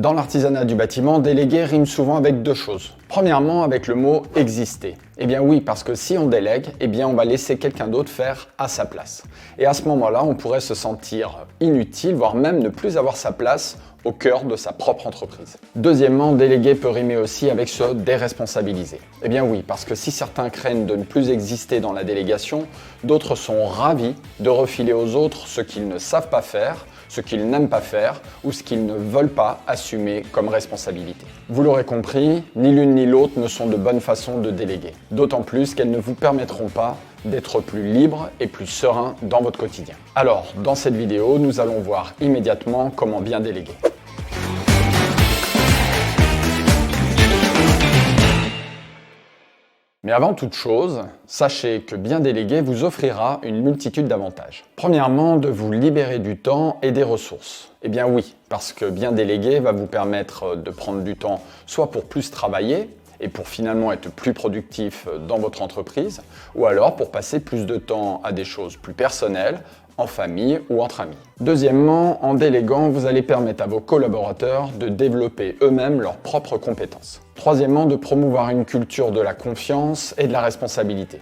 Dans l'artisanat du bâtiment, déléguer rime souvent avec deux choses. Premièrement, avec le mot « exister ». Eh bien oui, parce que si on délègue, eh bien on va laisser quelqu'un d'autre faire à sa place. Et à ce moment-là, on pourrait se sentir inutile, voire même ne plus avoir sa place au cœur de sa propre entreprise. Deuxièmement, déléguer peut rimer aussi avec se déresponsabiliser. Eh bien oui, parce que si certains craignent de ne plus exister dans la délégation, d'autres sont ravis de refiler aux autres ce qu'ils ne savent pas faire, ce qu'ils n'aiment pas faire ou ce qu'ils ne veulent pas assumer comme responsabilité. Vous l'aurez compris, ni l'une ni l'autre ne sont de bonnes façons de déléguer. D'autant plus qu'elles ne vous permettront pas d'être plus libre et plus serein dans votre quotidien. Alors, dans cette vidéo, nous allons voir immédiatement comment bien déléguer. Mais avant toute chose, sachez que bien déléguer vous offrira une multitude d'avantages. Premièrement, de vous libérer du temps et des ressources. Eh bien oui, parce que bien déléguer va vous permettre de prendre du temps soit pour plus travailler, et pour finalement être plus productif dans votre entreprise, ou alors pour passer plus de temps à des choses plus personnelles, en famille ou entre amis. Deuxièmement, en déléguant, vous allez permettre à vos collaborateurs de développer eux-mêmes leurs propres compétences. Troisièmement, de promouvoir une culture de la confiance et de la responsabilité.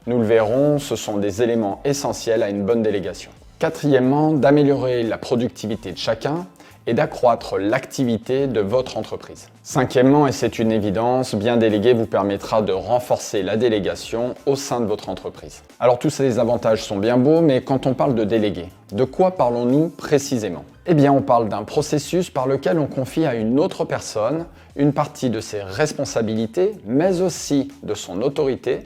Nous le verrons, ce sont des éléments essentiels à une bonne délégation. Quatrièmement, d'améliorer la productivité de chacun et d'accroître l'activité de votre entreprise. Cinquièmement, et c'est une évidence, bien déléguer vous permettra de renforcer la délégation au sein de votre entreprise. Alors tous ces avantages sont bien beaux, mais quand on parle de déléguer, de quoi parlons-nous précisément ? Eh bien, on parle d'un processus par lequel on confie à une autre personne une partie de ses responsabilités, mais aussi de son autorité,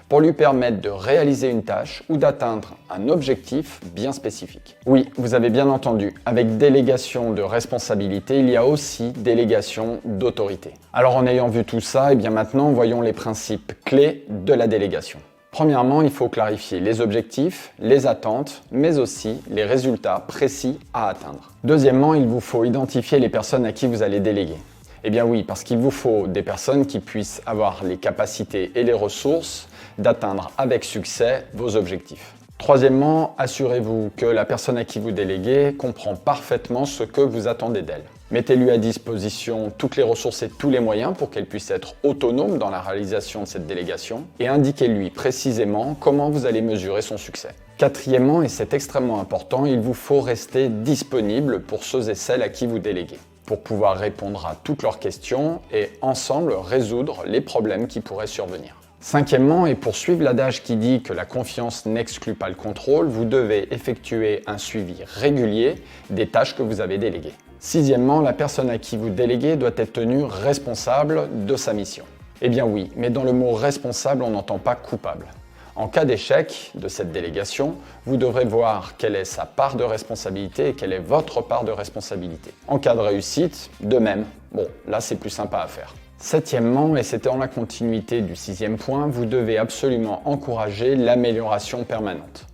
pour lui permettre de réaliser une tâche ou d'atteindre un objectif bien spécifique. Oui, vous avez bien entendu, avec délégation de responsabilité, il y a aussi délégation d'autorité. Alors en ayant vu tout ça, eh bien maintenant, voyons les principes clés de la délégation. Premièrement, il faut clarifier les objectifs, les attentes, mais aussi les résultats précis à atteindre. Deuxièmement, il vous faut identifier les personnes à qui vous allez déléguer. Eh bien oui, parce qu'il vous faut des personnes qui puissent avoir les capacités et les ressources d'atteindre avec succès vos objectifs. Troisièmement, assurez-vous que la personne à qui vous déléguez comprend parfaitement ce que vous attendez d'elle. Mettez-lui à disposition toutes les ressources et tous les moyens pour qu'elle puisse être autonome dans la réalisation de cette délégation et indiquez-lui précisément comment vous allez mesurer son succès. Quatrièmement, et c'est extrêmement important, il vous faut rester disponible pour ceux et celles à qui vous déléguez, pour pouvoir répondre à toutes leurs questions et ensemble résoudre les problèmes qui pourraient survenir. Cinquièmement, et pour suivre l'adage qui dit que la confiance n'exclut pas le contrôle, vous devez effectuer un suivi régulier des tâches que vous avez déléguées. Sixièmement, la personne à qui vous déléguez doit être tenue responsable de sa mission. Eh bien oui, mais dans le mot responsable, on n'entend pas coupable. En cas d'échec de cette délégation, vous devrez voir quelle est sa part de responsabilité et quelle est votre part de responsabilité. En cas de réussite, de même. Bon, là c'est plus sympa à faire. Septièmement, et c'était en la continuité du sixième point, vous devez absolument encourager l'amélioration permanente.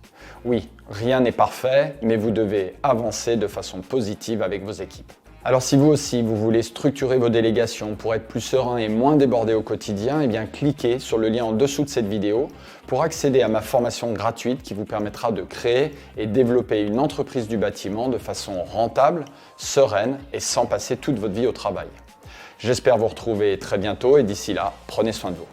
Oui, rien n'est parfait, mais vous devez avancer de façon positive avec vos équipes. Alors si vous aussi, vous voulez structurer vos délégations pour être plus serein et moins débordé au quotidien, eh bien cliquez sur le lien en dessous de cette vidéo pour accéder à ma formation gratuite qui vous permettra de créer et développer une entreprise du bâtiment de façon rentable, sereine et sans passer toute votre vie au travail. J'espère vous retrouver très bientôt et d'ici là, prenez soin de vous.